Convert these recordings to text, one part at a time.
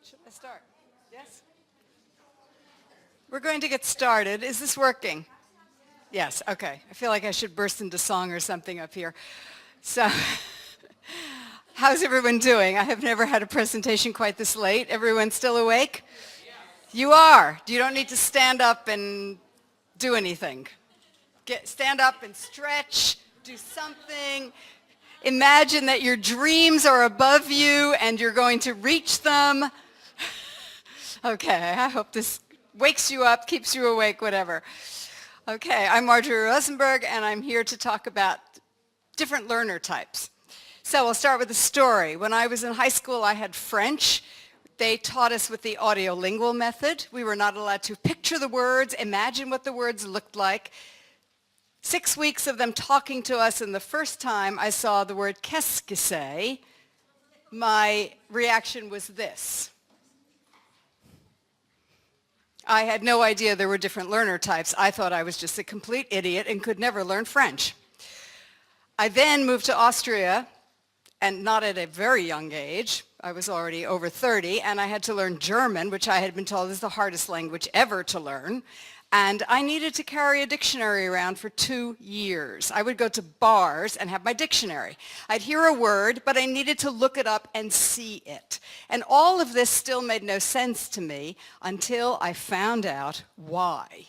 Should I start? Yes? We're going to get started. Is this working? Yes, okay. I feel like I should burst into song or something up here. So, how's everyone doing? I have never had a presentation quite this late. Everyone still awake? You are. You don't need to stand up and do anything. Stand up and stretch, do something. Imagine that your dreams are above you and you're going to reach them. Okay, I hope this wakes you up, keeps you awake, whatever. Okay, I'm Marjorie Rosenberg, and I'm here to talk about different learner types. So we'll start with a story. When I was in high school, I had French. They taught us with the audiolingual method. We were not allowed to picture the words, imagine what the words looked like. 6 weeks of them talking to us, and the first time I saw the word qu'est-ce que c'est, my reaction was this. I had no idea there were different learner types. I thought I was just a complete idiot and could never learn French. I then moved to Austria, and not at a very young age. I was already over 30, and I had to learn German, which I had been told is the hardest language ever to learn. And I needed to carry a dictionary around for 2 years. I would go to bars and have my dictionary. I'd hear a word, but I needed to look it up and see it. And all of this still made no sense to me until I found out why.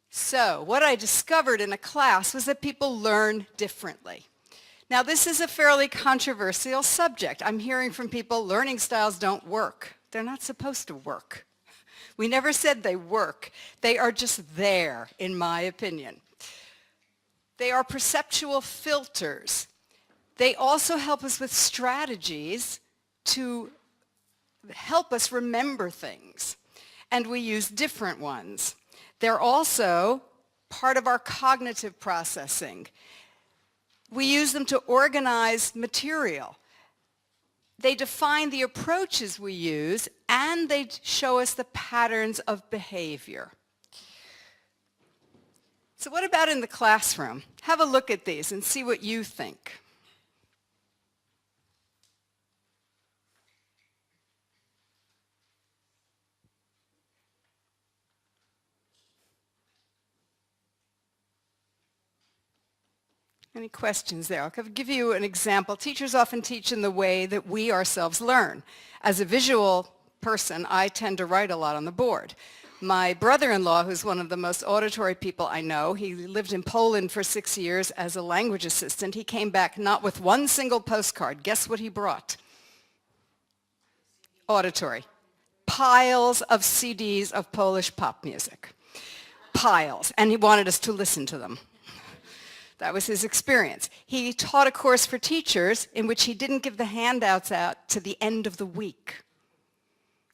So what I discovered in a class was that people learn differently. Now, this is a fairly controversial subject. I'm hearing from people learning styles don't work. They're not supposed to work. We never said they work. They are just there, in my opinion. They are perceptual filters. They also help us with strategies to help us remember things. And we use different ones. They're also part of our cognitive processing. We use them to organize material. They define the approaches we use, and they show us the patterns of behavior. So what about in the classroom? Have a look at these and see what you think. Any questions there? I'll give you an example. Teachers often teach in the way that we ourselves learn. As a visual person, I tend to write a lot on the board. My brother-in-law, who's one of the most auditory people I know, he lived in Poland for 6 years as a language assistant. He came back not with one single postcard. Guess what he brought? Auditory. Piles of CDs of Polish pop music. Piles. And he wanted us to listen to them. That was his experience. He taught a course for teachers in which he didn't give the handouts out to the end of the week.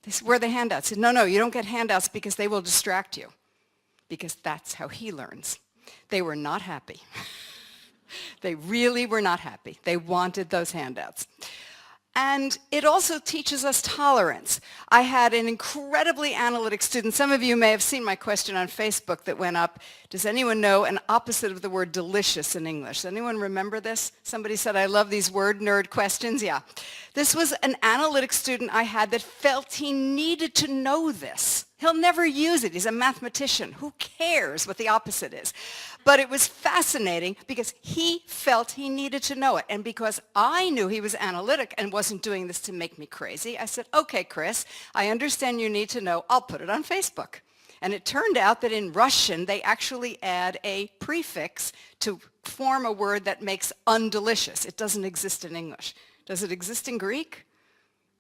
They said, where are the handouts? He said, no, you don't get handouts because they will distract you. Because that's how he learns. They were not happy. They really were not happy. They wanted those handouts. And it also teaches us tolerance. I had an incredibly analytic student. Some of you may have seen my question on Facebook that went up. Does anyone know an opposite of the word delicious in English? Does anyone remember this? Somebody said, I love these word nerd questions. Yeah. This was an analytic student I had that felt he needed to know this. He'll never use it. He's a mathematician. Who cares what the opposite is? But it was fascinating because he felt he needed to know it. And because I knew he was analytic and wasn't doing this to make me crazy, I said, okay, Chris, I understand you need to know. I'll put it on Facebook. And it turned out that in Russian, they actually add a prefix to form a word that makes undelicious. It doesn't exist in English. Does it exist in Greek?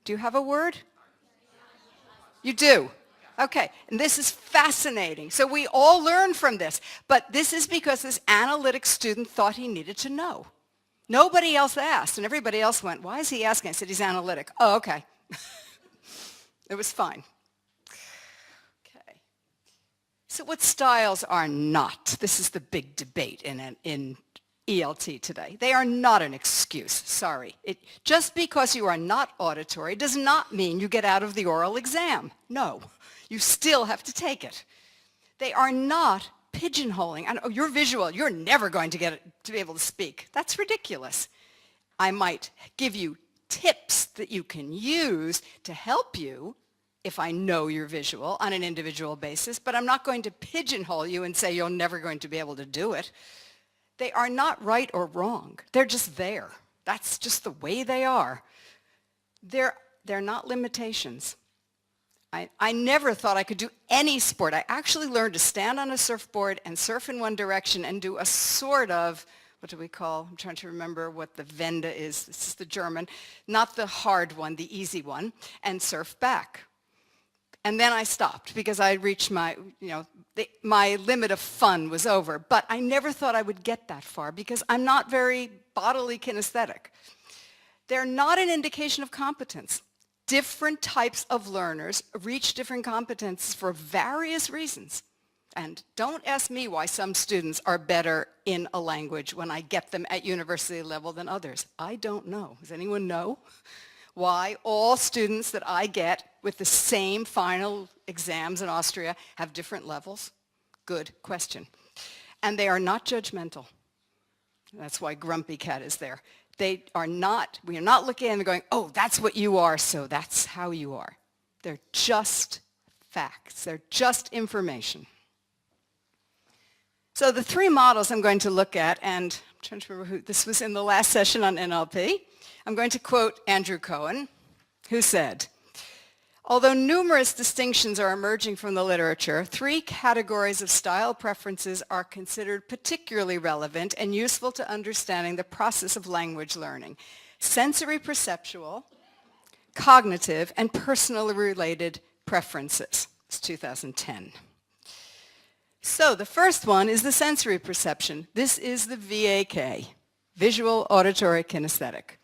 Do you have a word? You do. Okay, and this is fascinating. So we all learn from this, but this is because this analytic student thought he needed to know. Nobody else asked, and everybody else went, why is he asking? I said, he's analytic. Oh, okay. It was fine. Okay. So what styles are not? This is the big debate in ELT today. They are not an excuse, sorry. Just because you are not auditory does not mean you get out of the oral exam. No. You still have to take it. They are not pigeonholing. And, oh, you're visual. You're never going to be able to speak. That's ridiculous. I might give you tips that you can use to help you if I know you're visual on an individual basis, but I'm not going to pigeonhole you and say you're never going to be able to do it. They are not right or wrong. They're just there. That's just the way they are. They're not limitations. I never thought I could do any sport. I actually learned to stand on a surfboard and surf in one direction and do a sort of, what do we call, I'm trying to remember what the Wende is. This is the German, not the hard one, the easy one, and surf back. And then I stopped because I reached my, my limit of fun was over. But I never thought I would get that far because I'm not very bodily kinesthetic. They're not an indication of competence. Different types of learners reach different competences for various reasons. And don't ask me why some students are better in a language when I get them at university level than others. I don't know. Does anyone know why all students that I get with the same final exams in Austria have different levels? Good question. And they are not judgmental. That's why Grumpy Cat is there. We are not looking at them and going, oh, that's what you are, so that's how you are. They're just facts. They're just information. So the three models I'm going to look at, and I'm trying to remember who, this was in the last session on NLP. I'm going to quote Andrew Cohen, who said, although numerous distinctions are emerging from the literature, three categories of style preferences are considered particularly relevant and useful to understanding the process of language learning: sensory perceptual, cognitive, and personally related preferences. It's 2010. So the first one is the sensory perception. This is the VAK, visual, auditory, kinesthetic.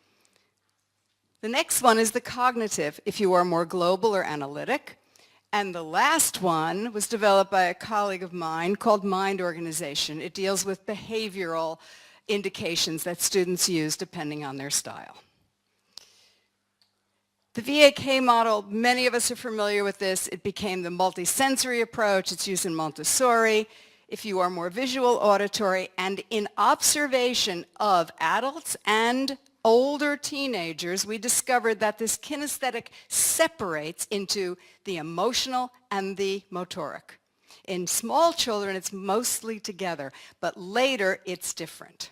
The next one is the cognitive, if you are more global or analytic. And the last one was developed by a colleague of mine called mind organization. It deals with behavioral indications that students use depending on their style. The VAK model, many of us are familiar with this. It became the multisensory approach. It's used in Montessori. If you are more visual, auditory, and in observation of adults and older teenagers, we discovered that this kinesthetic separates into the emotional and the motoric. In small children, it's mostly together, but later it's different.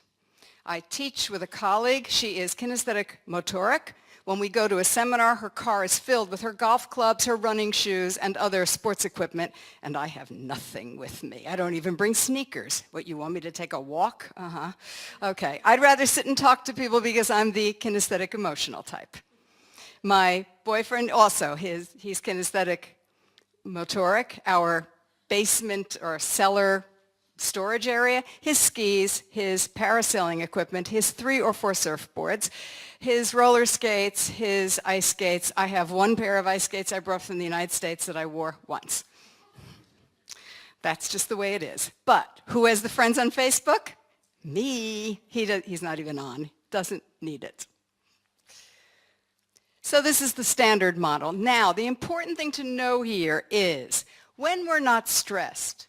I teach with a colleague. She is kinesthetic motoric. When we go to a seminar, her car is filled with her golf clubs, her running shoes, and other sports equipment, and I have nothing with me. I don't even bring sneakers. What, you want me to take a walk? Okay. I'd rather sit and talk to people because I'm the kinesthetic emotional type. My boyfriend also, he's kinesthetic motoric. Our basement or cellar storage area, his skis, his parasailing equipment, his 3 or 4 surfboards, his roller skates, his ice skates. I have one pair of ice skates I brought from the United States that I wore once. That's just the way it is. But who has the friends on Facebook? Me. He's not even on. Doesn't need it. So this is the standard model. Now, the important thing to know here is when we're not stressed,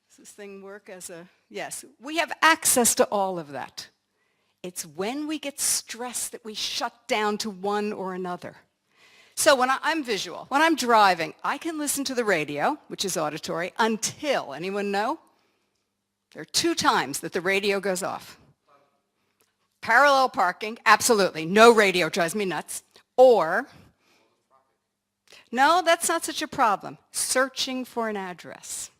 does this thing work as a, yes, we have access to all of that. It's when we get stressed that we shut down to one or another. So when I'm visual, when I'm driving, I can listen to the radio, which is auditory, until, anyone know? There are 2 times that the radio goes off. Parallel parking, absolutely. No radio, drives me nuts. Or, no, that's not such a problem. Searching for an address,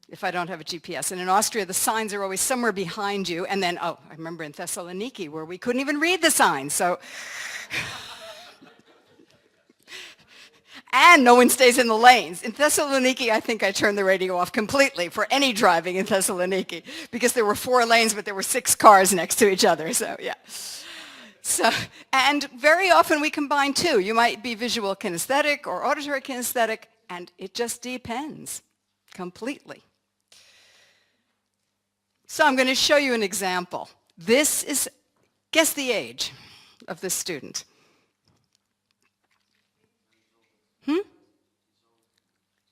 if I don't have a GPS. And in Austria, the signs are always somewhere behind you. And then, oh, I remember in Thessaloniki where we couldn't even read the signs. So, and no one stays in the lanes. In Thessaloniki, I think I turned the radio off completely for any driving in Thessaloniki because there were 4 lanes, but there were 6 cars next to each other. So, yeah. So, and very often we combine 2. You might be visual kinesthetic or auditory kinesthetic, and it just depends completely. So I'm going to show you an example. This is, guess the age of this student.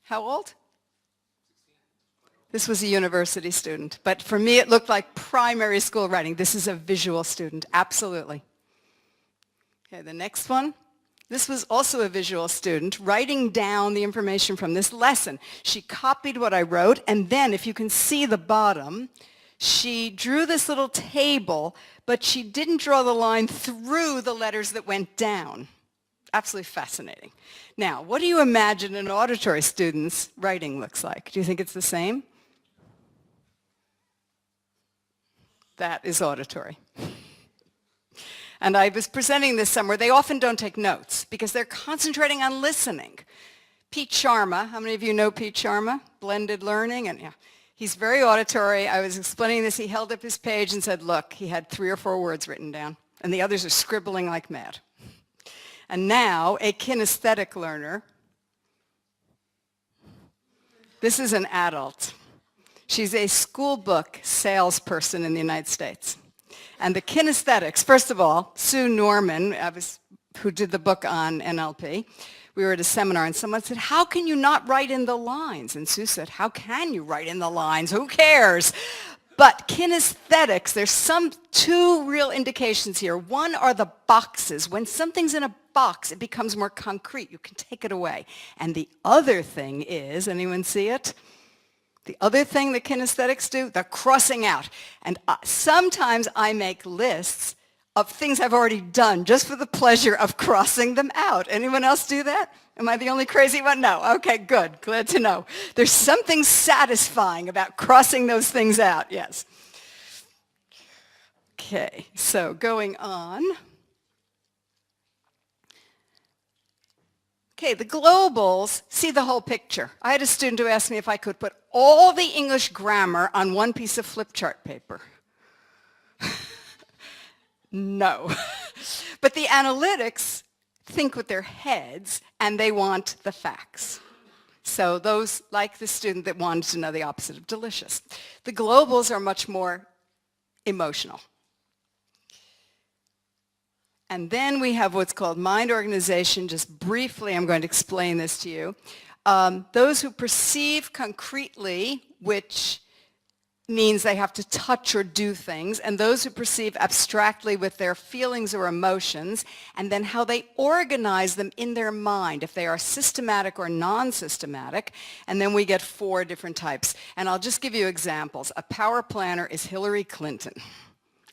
How old? This was a university student, but for me it looked like primary school writing. This is a visual student, absolutely. Okay, the next one. This was also a visual student writing down the information from this lesson. She copied what I wrote, and then if you can see the bottom, she drew this little table, but she didn't draw the line through the letters that went down. Absolutely fascinating. Now, what do you imagine an auditory student's writing looks like? Do you think it's the same? That is auditory. And I was presenting this somewhere. They often don't take notes because they're concentrating on listening. Pete Sharma, how many of you know Pete Sharma? Blended learning, and yeah, he's very auditory. I was explaining this. He held up his page and said, look, he had 3 or 4 words written down, and the others are scribbling like mad. And now a kinesthetic learner, this is an adult. She's a school book salesperson in the United States. And the kinesthetics, first of all, Sue Norman, who did the book on NLP, we were at a seminar and someone said, how can you not write in the lines? And Sue said, how can you write in the lines? Who cares? But kinesthetics, there's 2 real indications here. One are the boxes. When something's in a box, it becomes more concrete. You can take it away. And the other thing is, anyone see it? The other thing that kinesthetics do, they're crossing out. And sometimes I make lists of things I've already done just for the pleasure of crossing them out. Anyone else do that? Am I the only crazy one? No. Okay, good. Glad to know. There's something satisfying about crossing those things out, yes. Okay, so going on. Okay, the globals see the whole picture. I had a student who asked me if I could put all the English grammar on one piece of flip chart paper. No. But the analytics think with their heads, and they want the facts. So those, like the student that wanted to know the opposite of delicious. The globals are much more emotional. And then we have what's called mind organization. Just briefly, I'm going to explain this to you. Those who perceive concretely, which means they have to touch or do things, and those who perceive abstractly with their feelings or emotions, and then how they organize them in their mind, if they are systematic or non-systematic, and then we get 4 different types. And I'll just give you examples. A power planner is Hillary Clinton.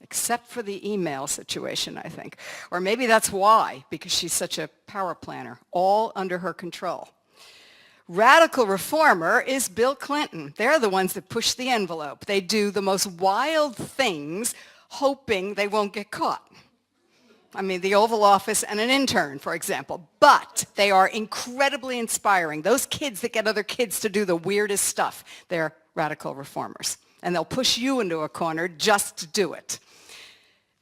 Except for the email situation, I think. Or maybe that's why, because she's such a power planner, all under her control. Radical reformer is Bill Clinton. They're the ones that push the envelope. They do the most wild things, hoping they won't get caught. I mean, the Oval Office and an intern, for example. But they are incredibly inspiring. Those kids that get other kids to do the weirdest stuff, they're radical reformers. And they'll push you into a corner just to do it.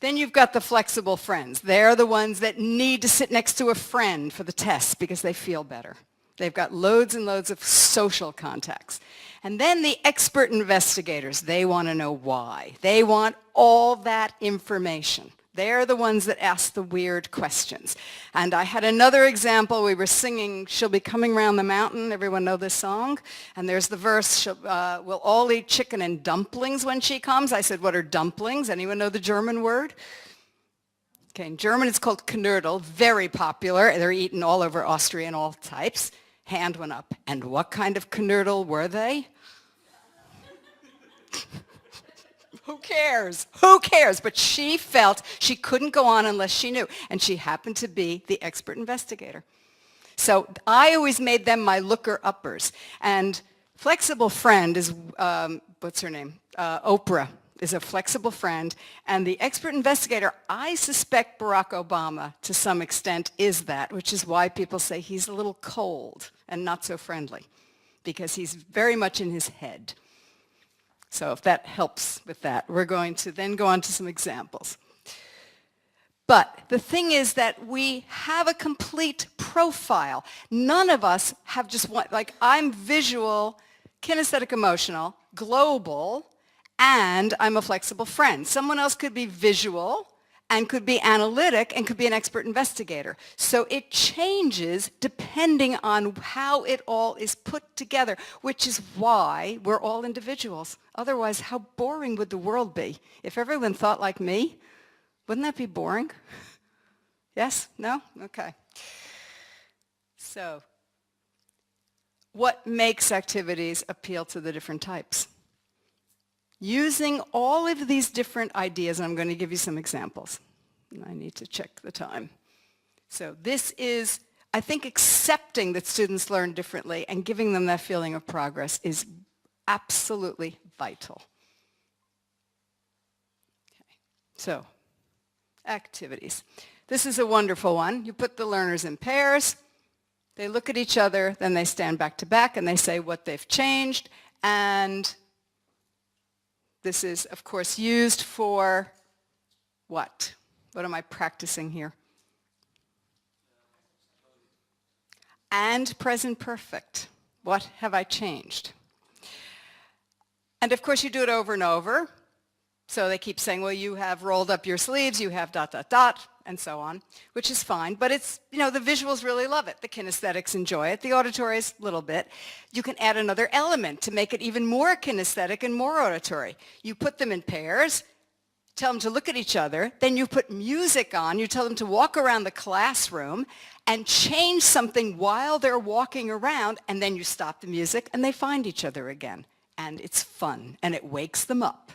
Then you've got the flexible friends. They're the ones that need to sit next to a friend for the test because they feel better. They've got loads and loads of social contacts. And then the expert investigators, they want to know why. They want all that information. They're the ones that ask the weird questions. And I had another example. We were singing, She'll Be Coming Round the Mountain. Everyone know this song? And there's the verse, we'll all eat chicken and dumplings when she comes. I said, what are dumplings? Anyone know the German word? Okay, in German it's called Knödel, very popular. They're eaten all over Austria in all types. Hand went up. And what kind of Knödel were they? Who cares? Who cares? But she felt she couldn't go on unless she knew. And she happened to be the expert investigator. So I always made them my looker-uppers. And flexible friend is, what's her name? Oprah is a flexible friend. And the expert investigator, I suspect Barack Obama, to some extent, is that, which is why people say he's a little cold and not so friendly, because he's very much in his head. So if that helps with that, we're going to then go on to some examples. But the thing is that we have a complete profile. None of us have just one, like I'm visual, kinesthetic emotional, global, and I'm a flexible friend. Someone else could be visual and could be analytic and could be an expert investigator. So it changes depending on how it all is put together, which is why we're all individuals. Otherwise, how boring would the world be? If everyone thought like me, wouldn't that be boring? Yes? No? Okay. So, what makes activities appeal to the different types? Using all of these different ideas, I'm going to give you some examples. I need to check the time. So this is, I think, accepting that students learn differently and giving them that feeling of progress is absolutely vital. Okay. So, activities. This is a wonderful one. You put the learners in pairs. They look at each other, then they stand back to back, and they say what they've changed. And this is, of course, used for what? What am I practicing here? And present perfect. What have I changed? And of course, you do it over and over. So they keep saying, well, you have rolled up your sleeves, you have ... and so on, which is fine. But it's, the visuals really love it. The kinesthetics enjoy it. The auditories, a little bit. You can add another element to make it even more kinesthetic and more auditory. You put them in pairs, tell them to look at each other, then you put music on, you tell them to walk around the classroom and change something while they're walking around, and then you stop the music and they find each other again. And it's fun, and it wakes them up.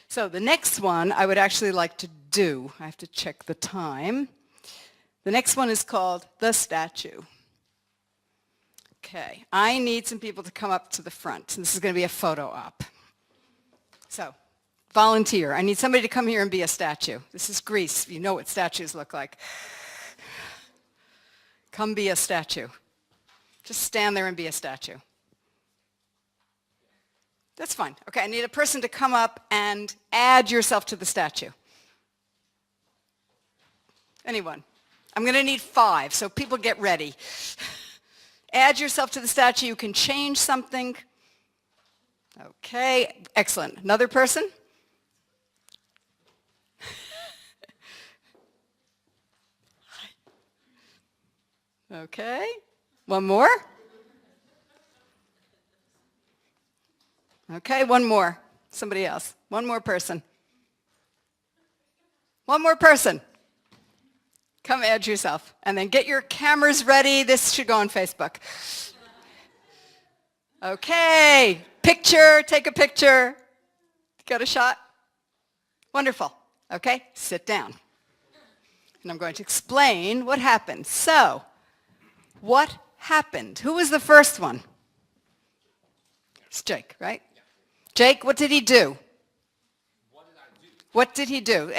So the next one I would actually like to do. I have to check the time. The next one is called The Statue. Okay, I need some people to come up to the front. This is going to be a photo op. So, volunteer. I need somebody to come here and be a statue. This is Greece. You know what statues look like. Come be a statue. Just stand there and be a statue. That's fine. Okay, I need a person to come up and add yourself to the statue. Anyone? I'm going to need 5, so people get ready. Add yourself to the statue. You can change something. Okay, excellent. Another person? Okay, one more? Okay, one more. Somebody else. One more person. One more person. Come add yourself. And then get your cameras ready. This should go on Facebook. Okay, picture, take a picture. Got a shot? Wonderful. Okay, sit down. And I'm going to explain what happened. So, what happened? Who was the first one? It's Jake, right? Jake, what did he do? What did he do?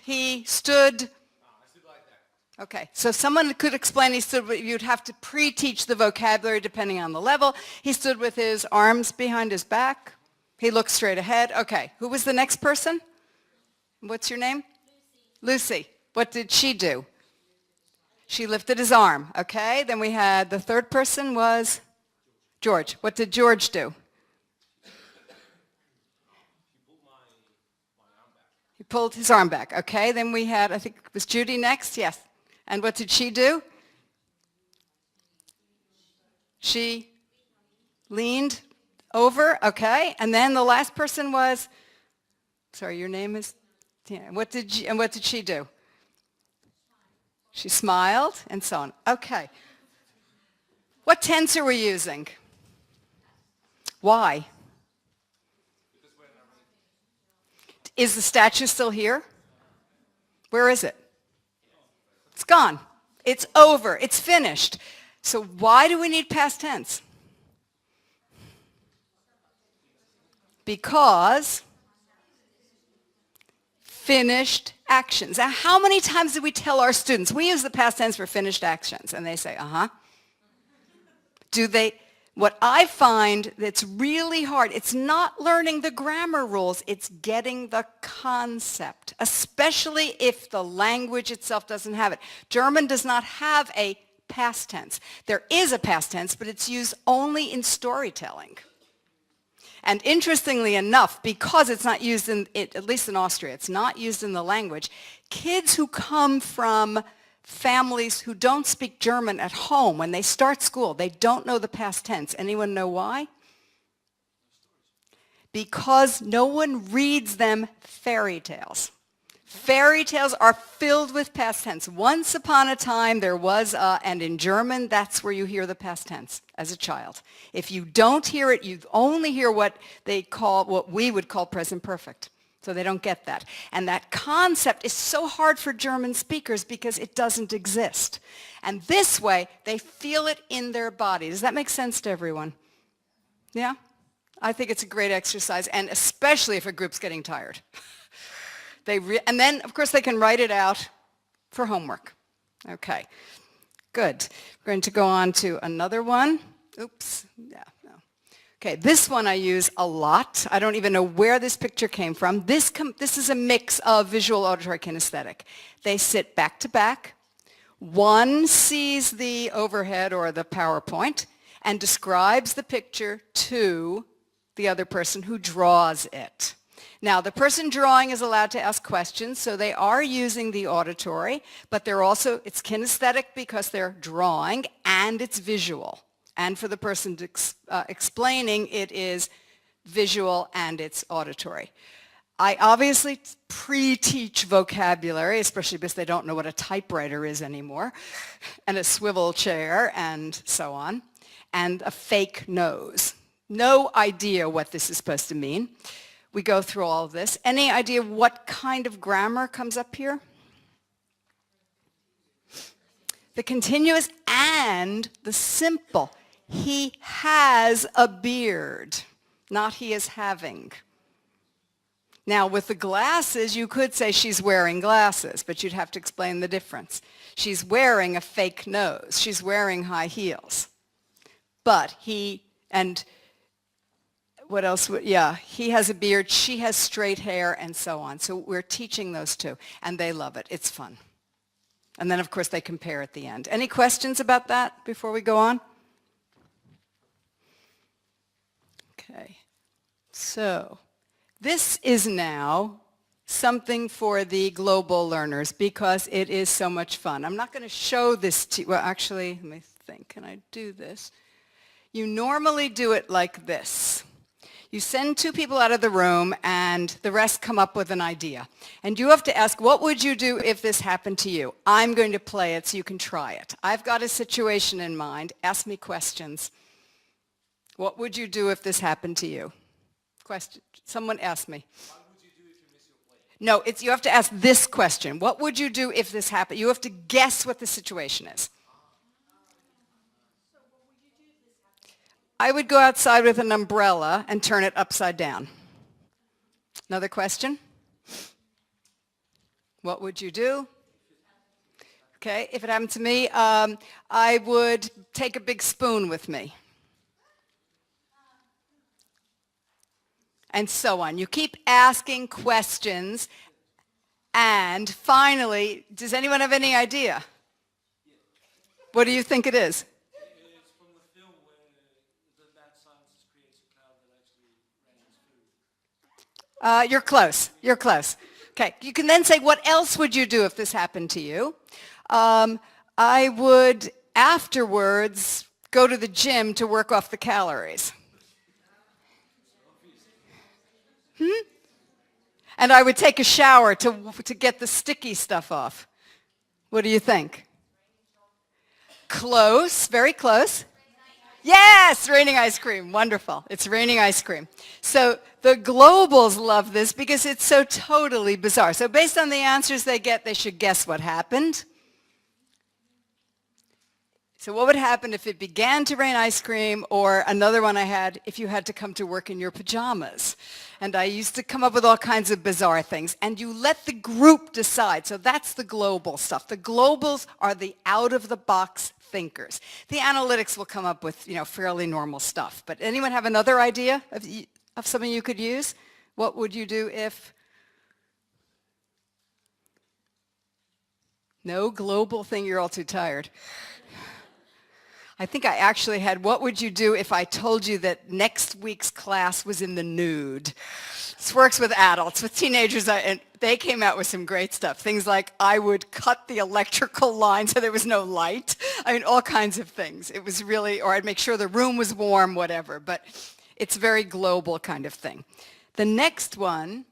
He stood? I stood like that. Okay, so someone could explain he stood, you'd have to pre-teach the vocabulary depending on the level. He stood with his arms behind his back. He looked straight ahead. Okay, who was the next person? What's your name? Lucy. What did she do? She lifted his arm. Okay, then we had the third person was George. What did George do? He pulled his arm back. Okay, then we had, I think, was Judy next? Yes. And what did she do? She leaned over. Okay, and then the last person was, sorry, your name is? Yeah. What did she do? She smiled and so on. Okay. What tense are we using? Why? Is the statue still here? Where is it? It's gone. It's over. It's finished. So why do we need past tense? Because finished actions. Now, how many times do we tell our students, we use the past tense for finished actions, and they say, uh-huh. Do they? What I find that's really hard, it's not learning the grammar rules, it's getting the concept, especially if the language itself doesn't have it. German does not have a past tense. There is a past tense, but it's used only in storytelling. And interestingly enough, because it's not used in, at least in Austria, it's not used in the language, kids who come from families who don't speak German at home, when they start school, they don't know the past tense. Anyone know why? Because no one reads them fairy tales. Fairy tales are filled with past tense. Once upon a time there was a, and in German, that's where you hear the past tense as a child. If you don't hear it, you only hear what we would call present perfect. So they don't get that. And that concept is so hard for German speakers because it doesn't exist. And this way, they feel it in their body. Does that make sense to everyone? Yeah? I think it's a great exercise, and especially if a group's getting tired. And then, of course, they can write it out for homework. Okay, good. We're going to go on to another one. Oops, yeah, no. Okay, this one I use a lot. I don't even know where this picture came from. This is a mix of visual, auditory, kinesthetic. They sit back to back. One sees the overhead or the PowerPoint and describes the picture to the other person who draws it. Now, the person drawing is allowed to ask questions, so they are using the auditory, but it's kinesthetic because they're drawing, and it's visual. And for the person explaining, it is visual and it's auditory. I obviously pre-teach vocabulary, especially because they don't know what a typewriter is anymore, and a swivel chair, and so on, and a fake nose. No idea what this is supposed to mean. We go through all of this. Any idea what kind of grammar comes up here? The continuous and the simple. He has a beard, not he is having. Now, with the glasses, you could say she's wearing glasses, but you'd have to explain the difference. She's wearing a fake nose. She's wearing high heels. But what else? Yeah, he has a beard, she has straight hair, and so on. So we're teaching those two, and they love it. It's fun. And then, of course, they compare at the end. Any questions about that before we go on? Okay. So this is now something for the global learners because it is so much fun. I'm not going to show this to you. Well, actually, let me think. Can I do this? You normally do it like this. You send two people out of the room and the rest come up with an idea. And you have to ask, what would you do if this happened to you? I'm going to play it so you can try it. I've got a situation in mind. Ask me questions. What would you do if this happened to you? Question. Someone ask me. What would you do if you miss your plane? No, you have to ask this question. What would you do if this happened? You have to guess what the situation is. I would go outside with an umbrella and turn it upside down. Another question? What would you do? Okay, if it happened to me, I would take a big spoon with me. And so on. You keep asking questions. And finally, does anyone have any idea? What do you think it is? It's from the film where the mad scientist creates a cloud that actually rains food. You're close. You're close. Okay. You can then say, what else would you do if this happened to you? I would afterwards go to the gym to work off the calories. And I would take a shower to get the sticky stuff off. What do you think? Close. Very close. Yes, raining ice cream. Wonderful. It's raining ice cream. So the globals love this because it's so totally bizarre. So based on the answers they get, they should guess what happened. So what would happen if it began to rain ice cream, or another one I had, if you had to come to work in your pajamas? And I used to come up with all kinds of bizarre things. And you let the group decide. So that's the global stuff. The globals are the out-of-the-box thinkers. The analytics will come up with, fairly normal stuff. But anyone have another idea of something you could use? What would you do if? No global thing, you're all too tired. I think I actually had, what would you do if I told you that next week's class was in the nude? This works with adults. With teenagers, and they came out with some great stuff. Things like I would cut the electrical line so there was no light. All kinds of things. It was really, or I'd make sure the room was warm, whatever. But it's a very global kind of thing. The next one,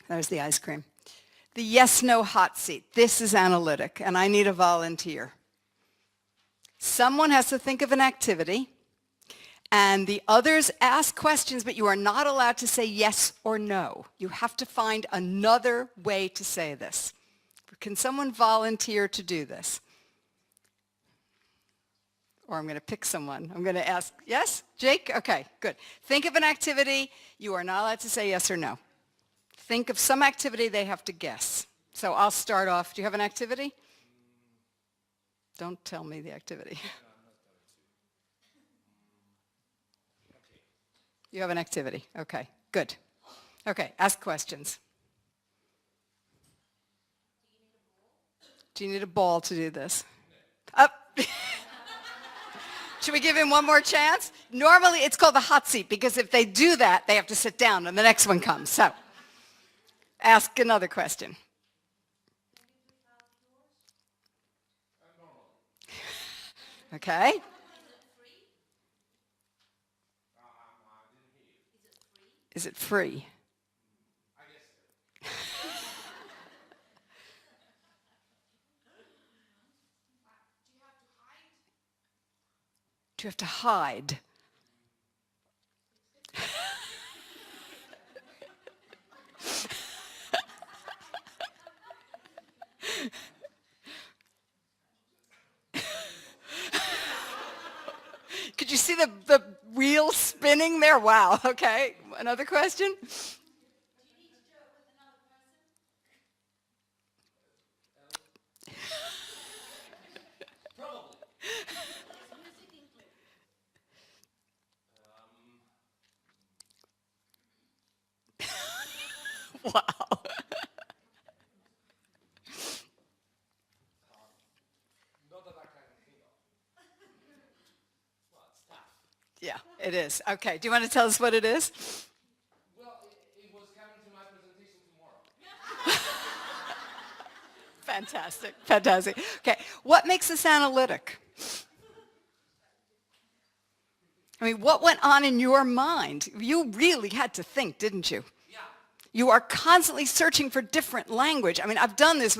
There's the ice cream. The yes-no hot seat. This is analytic, and I need a volunteer. Someone has to think of an activity, and the others ask questions, but you are not allowed to say yes or no. You have to find another way to say this. Can someone volunteer to do this? Or I'm going to pick someone. I'm going to ask, yes? Jake? Okay, good. Think of an activity. You are not allowed to say yes or no. Think of some activity they have to guess. So I'll start off. Do you have an activity? Don't tell me the activity. You have an activity. Okay, good. Okay, ask questions. Do you need a ball to do this? Up. Should we give him one more chance? Normally it's called the hot seat because if they do that, they have to sit down and the next one comes. So ask another question. Okay. Is it free? Do you have to hide? Could you see the wheel spinning there? Wow, okay. Another question? Wow. Yeah, it is. Okay, do you want to tell us what it is? Well, it was coming to my presentation tomorrow. Fantastic, fantastic. Okay, what makes this analytic? I mean, what went on in your mind? You really had to think, didn't you? Yeah. You are constantly searching for different language. I mean, I've done this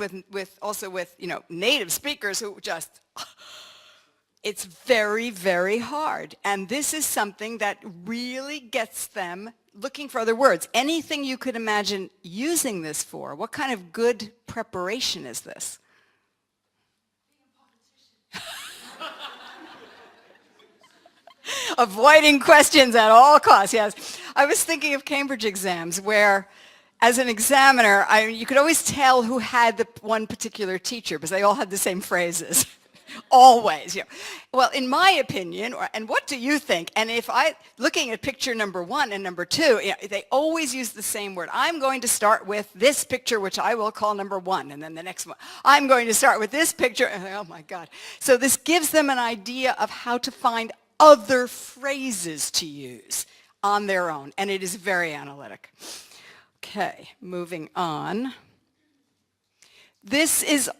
also with native speakers who just, it's very, very hard. And this is something that really gets them looking for other words. Anything you could imagine using this for, what kind of good preparation is this? Avoiding questions at all costs, yes. I was thinking of Cambridge exams where, as an examiner, you could always tell who had the one particular teacher because they all had the same phrases. Always. Well, in my opinion, and what do you think? And looking at picture number 1 and number 2, they always use the same word. I'm going to start with this picture, which I will call number 1, and then the next one. I'm going to start with this picture, and oh my God. So this gives them an idea of how to find other phrases to use on their own, and it is very analytic. Okay, moving on. This is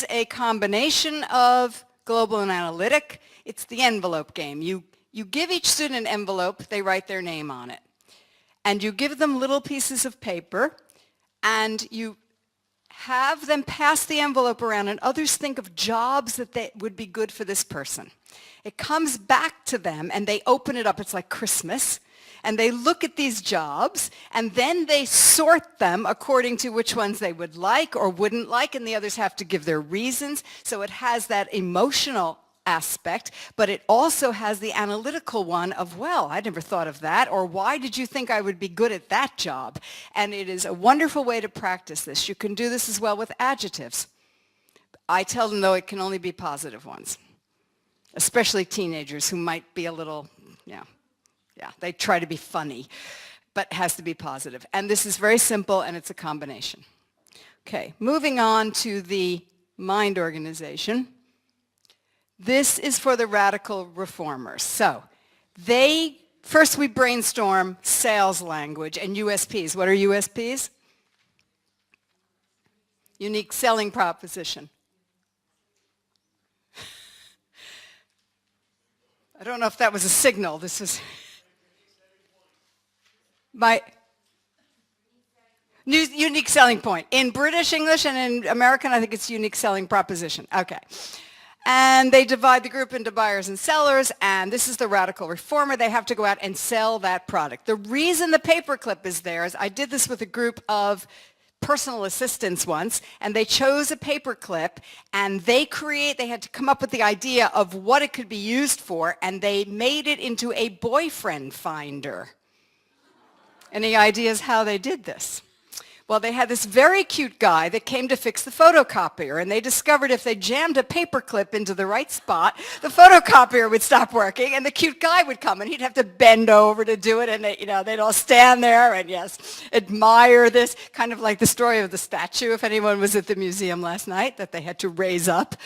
a combination of global and analytic. It's the envelope game. You give each student an envelope, they write their name on it. And you give them little pieces of paper, and you have them pass the envelope around, and others think of jobs that would be good for this person. It comes back to them, and they open it up. It's like Christmas. And they look at these jobs, and then they sort them according to which ones they would like or wouldn't like, and the others have to give their reasons. So it has that emotional aspect, but it also has the analytical one of, well, I never thought of that, or why did you think I would be good at that job? And it is a wonderful way to practice this. You can do this as well with adjectives. I tell them, though, it can only be positive ones, especially teenagers who might be a little, yeah, they try to be funny, but it has to be positive. And this is very simple, and it's a combination. Okay, moving on to the mind organization. This is for the radical reformers. So first we brainstorm sales language and USPs. What are USPs? Unique selling proposition. I don't know if that was a signal. This is... Unique selling point. In British English and in American, I think it's unique selling proposition. Okay. And they divide the group into buyers and sellers, and this is the radical reformer. They have to go out and sell that product. The reason the paperclip is there is I did this with a group of personal assistants once, and they chose a paperclip, and they had to come up with the idea of what it could be used for, and they made it into a boyfriend finder. Any ideas how they did this? Well, they had this very cute guy that came to fix the photocopier, and they discovered if they jammed a paperclip into the right spot, the photocopier would stop working, and the cute guy would come, and he'd have to bend over to do it, and they'd all stand there and, yes, admire this, kind of like the story of the statue, if anyone was at the museum last night, that they had to raise up.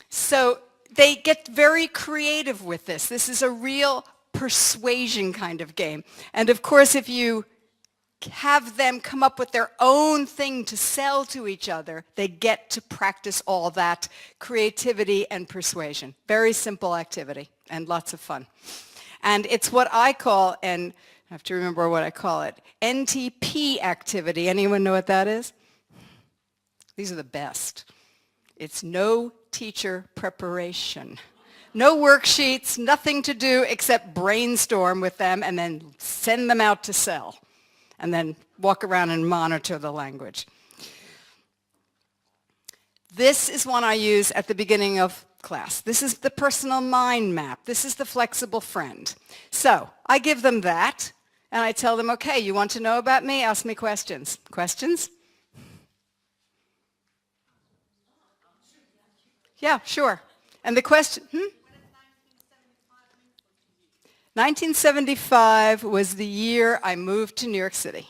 So they get very creative with this. This is a real persuasion kind of game. And, of course, if you have them come up with their own thing to sell to each other, they get to practice all that creativity and persuasion. Very simple activity and lots of fun. And it's what I call, and I have to remember what I call it, NTP activity. Anyone know what that is? These are the best. It's no teacher preparation. No worksheets, nothing to do except brainstorm with them and then send them out to sell. And then walk around and monitor the language. This is one I use at the beginning of class. This is the personal mind map. This is the flexible friend. So I give them that, and I tell them, okay, you want to know about me? Ask me questions. Questions? Yeah, sure. And the question, 1975 was the year I moved to New York City.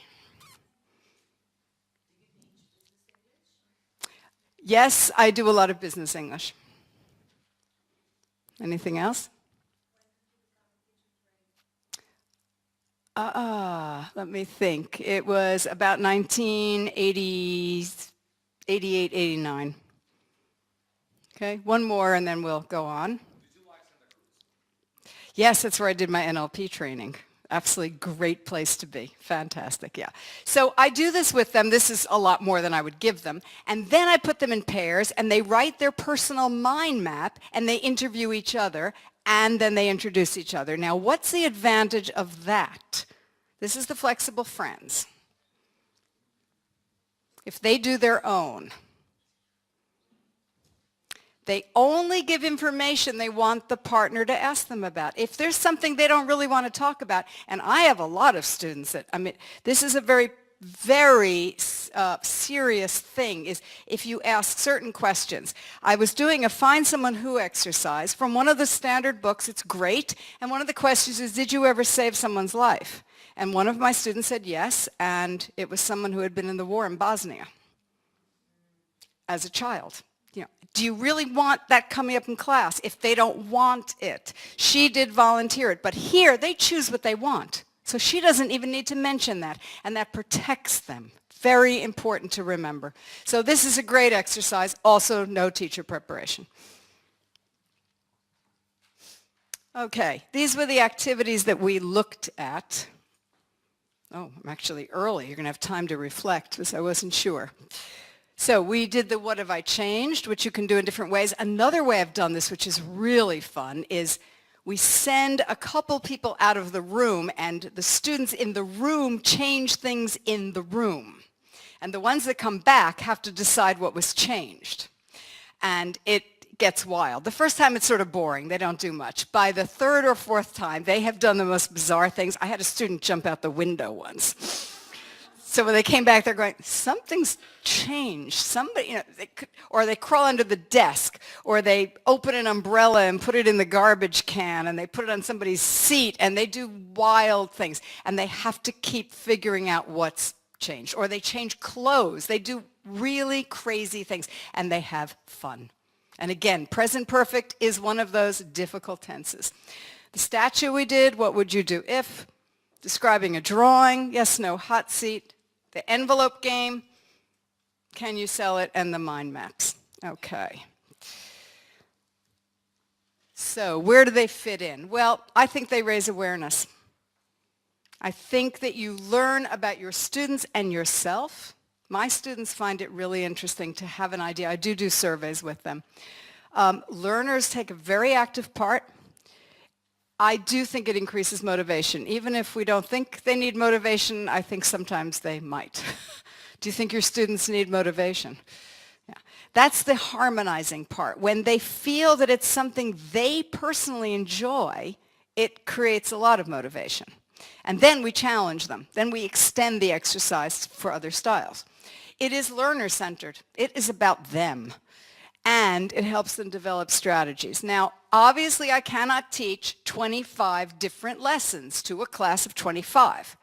Yes, I do a lot of business English. Anything else? Let me think. It was about 1988, 89. Okay, one more and then we'll go on. Yes, that's where I did my NLP training. Absolutely great place to be. Fantastic, yeah. So I do this with them. This is a lot more than I would give them. And then I put them in pairs, and they write their personal mind map, and they interview each other, and then they introduce each other. Now, what's the advantage of that? This is the flexible friends. If they do their own, they only give information they want the partner to ask them about. If there's something they don't really want to talk about, and I have a lot of students that, this is a very, very serious thing, is if you ask certain questions. I was doing a Find Someone Who exercise from one of the standard books. It's great. And one of the questions is, did you ever save someone's life? And one of my students said yes, and it was someone who had been in the war in Bosnia as a child. Do you really want that coming up in class? If they don't want it. She did volunteer it, but here they choose what they want. So she doesn't even need to mention that, and that protects them. Very important to remember. So this is a great exercise. Also, no teacher preparation. Okay, these were the activities that we looked at. Oh, I'm actually early. You're going to have time to reflect because I wasn't sure. So we did the what have I changed, which you can do in different ways. Another way I've done this, which is really fun, is we send a couple people out of the room, and the students in the room change things in the room. And the ones that come back have to decide what was changed. And it gets wild. The first time it's sort of boring. They don't do much. By the third or fourth time, they have done the most bizarre things. I had a student jump out the window once. So when they came back, they're going, something's changed. Somebody, or they crawl under the desk, or they open an umbrella and put it in the garbage can, and they put it on somebody's seat, and they do wild things. And they have to keep figuring out what's changed. Or they change clothes. They do really crazy things, and they have fun. And again, present perfect is one of those difficult tenses. The statue we did, what would you do if? Describing a drawing, yes, no, hot seat. The envelope game, can you sell it, and the mind maps. Okay. So where do they fit in? Well, I think they raise awareness. I think that you learn about your students and yourself. My students find it really interesting to have an idea. I do surveys with them. Learners take a very active part. I do think it increases motivation. Even if we don't think they need motivation, I think sometimes they might. Do you think your students need motivation? Yeah. That's the harmonizing part. When they feel that it's something they personally enjoy, it creates a lot of motivation. And then we challenge them. Then we extend the exercise for other styles. It is learner-centered. It is about them. And it helps them develop strategies. Now, obviously, I cannot teach 25 different lessons to a class of 25.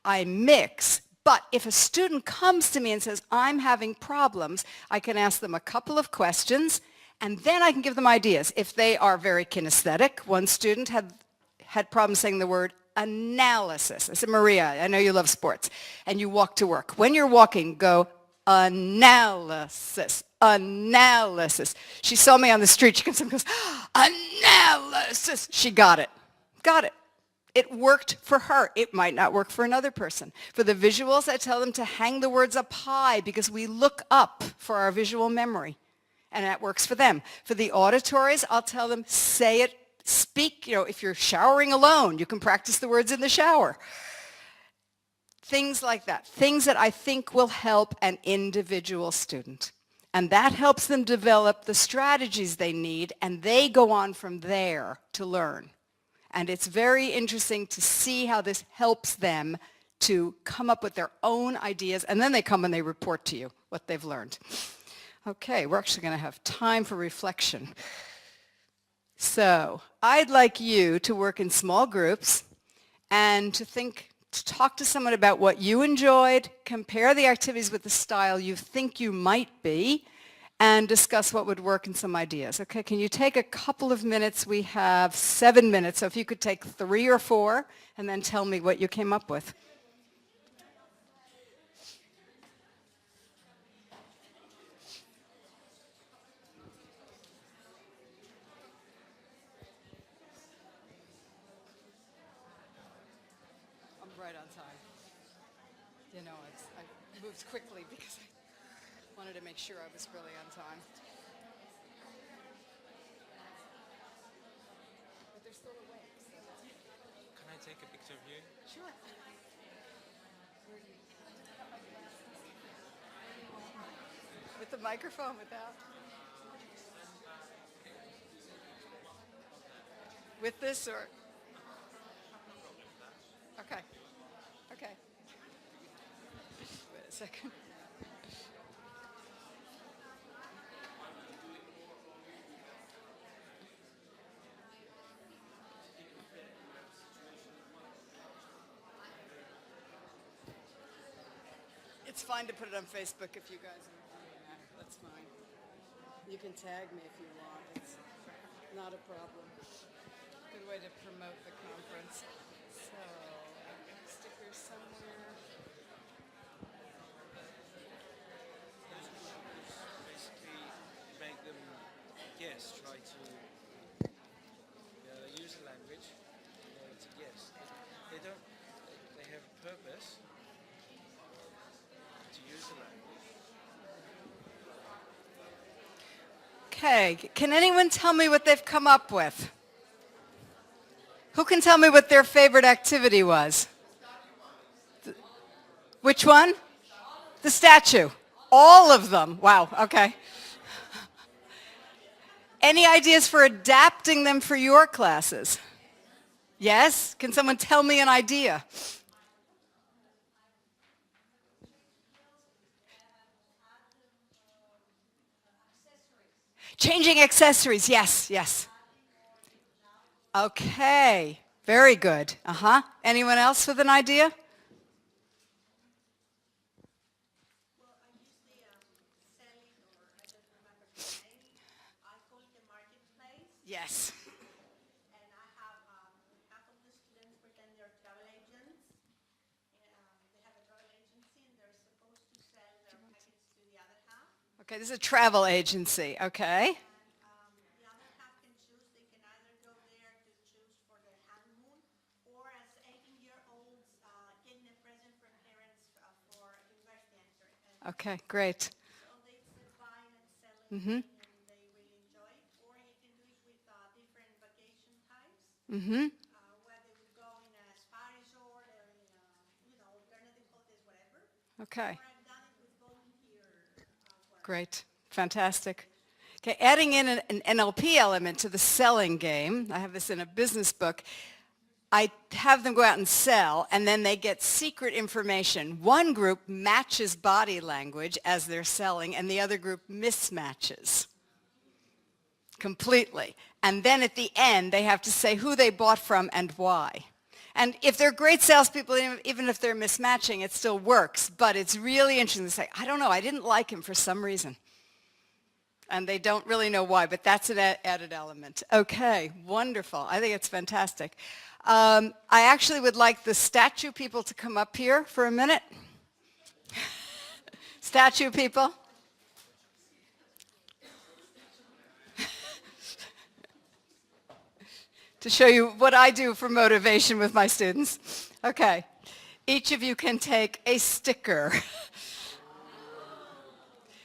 I mix, but if a student comes to me and says, I'm having problems, I can ask them a couple of questions, and then I can give them ideas. If they are very kinesthetic, one student had problems saying the word analysis. I said, Maria, I know you love sports, and you walk to work. When you're walking, go analysis, analysis. She saw me on the street. She comes and goes, analysis. She got it. Got it. It worked for her. It might not work for another person. For the visuals, I tell them to hang the words up high because we look up for our visual memory. And that works for them. For the auditories, I'll tell them, say it, speak. You know, if you're showering alone, you can practice the words in the shower. Things like that. Things that I think will help an individual student. And that helps them develop the strategies they need, and they go on from there to learn. And it's very interesting to see how this helps them to come up with their own ideas, and then they come and they report to you what they've learned. Okay, we're actually going to have time for reflection. So I'd like you to work in small groups and to talk to someone about what you enjoyed, compare the activities with the style you think you might be, and discuss what would work and some ideas. Okay, can you take a couple of minutes? We have 7 minutes, so if you could take 3 or 4 and then tell me what you came up with. I'm right on time. You know, I moved quickly because I wanted to make sure I was really on time. But they're still awake, so that's good. Can I take a picture of you? Sure. With the microphone, without? With this or? Okay. Okay. Wait a second. It's fine to put it on Facebook if you guys are doing that. That's fine. You can tag me if you want. It's not a problem. Good way to promote the conference. So, stickers somewhere. Basically, make them try to use the language in order to guess. They don't. They have a purpose to use the language. Okay, can anyone tell me what they've come up with? Who can tell me what their favorite activity was? Which one? The statue. All of them. Wow, okay. Any ideas for adapting them for your classes? Yes? Can someone tell me an idea? Changing accessories, yes, yes. Okay, very good. Uh-huh. Anyone else with an idea? Well, I use the selling, or I don't remember the name. I call it the marketplace. Yes. And I have half of the students pretend they're travel agents. They have a travel agency and they're supposed to sell their package to the other half. Okay, this is a travel agency, okay. And the other half can choose. They can either go there to choose for the honeymoon, or as 18-year-olds Okay, great. So they buying and selling, and they really enjoy it. Or you can do it with different vacation types, where they would go in a spa resort or in a, alternative hotels, whatever. Okay, Or I've done it with volunteer work. great. Fantastic. Okay, adding in an NLP element to the selling game, I have this in a business book. I have them go out and sell, and then they get secret information. One group matches body language as they're selling, and the other group mismatches completely. And then at the end, they have to say who they bought from and why. And if they're great salespeople, even if they're mismatching, it still works. But it's really interesting to say, I don't know, I didn't like him for some reason. And they don't really know why, but that's an added element. Okay, wonderful. I think it's fantastic. I actually would like the statue people to come up here for a minute. Statue people. To show you what I do for motivation with my students. Okay, each of you can take a sticker.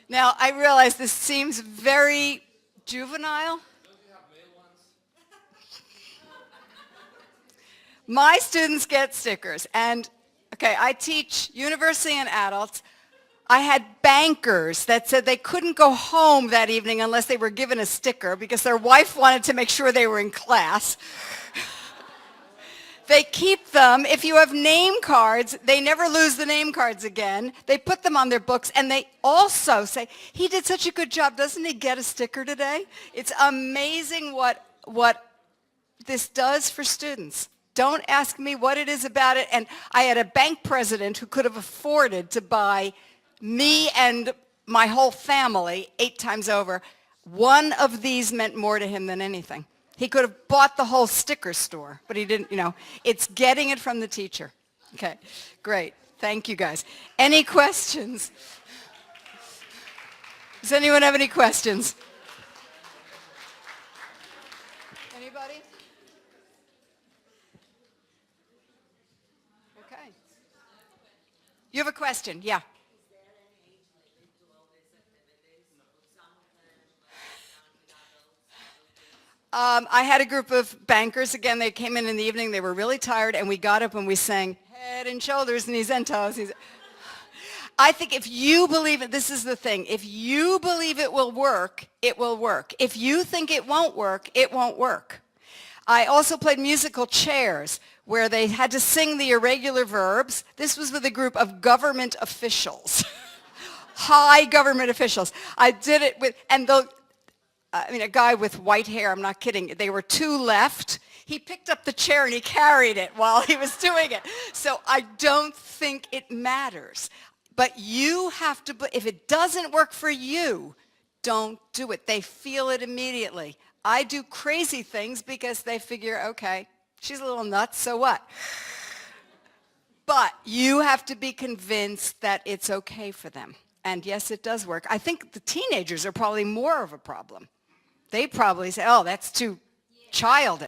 Now, I realize this seems very juvenile. My students get stickers, and okay, I teach university and adults. I had bankers that said they couldn't go home that evening unless they were given a sticker because their wife wanted to make sure they were in class. They keep them. If you have name cards, they never lose the name cards again. They put them on their books, and they also say, he did such a good job. Doesn't he get a sticker today? It's amazing what this does for students. Don't ask me what it is about it. And I had a bank president who could have afforded to buy me and my whole family 8 times over. One of these meant more to him than anything. He could have bought the whole sticker store, but he didn't, It's getting it from the teacher. Okay, great. Thank you, guys. Any questions? Does anyone have any questions? Anybody? Okay. You have a question? Yeah. I had a group of bankers. Again, they came in the evening. They were really tired, and we got up and we sang head and shoulders, knees and toes. I think if you believe it, this is the thing. If you believe it will work, it will work. If you think it won't work, it won't work. I also played musical chairs where they had to sing the irregular verbs. This was with a group of government officials, high government officials. I did it with, a guy with white hair, I'm not kidding. They were 2 left. He picked up the chair and he carried it while he was doing it. So I don't think it matters. But you have to, if it doesn't work for you, don't do it. They feel it immediately. I do crazy things because they figure, okay, she's a little nuts, so what? But you have to be convinced that it's okay for them. And yes, it does work. I think the teenagers are probably more of a problem. They probably say, oh, that's too childish.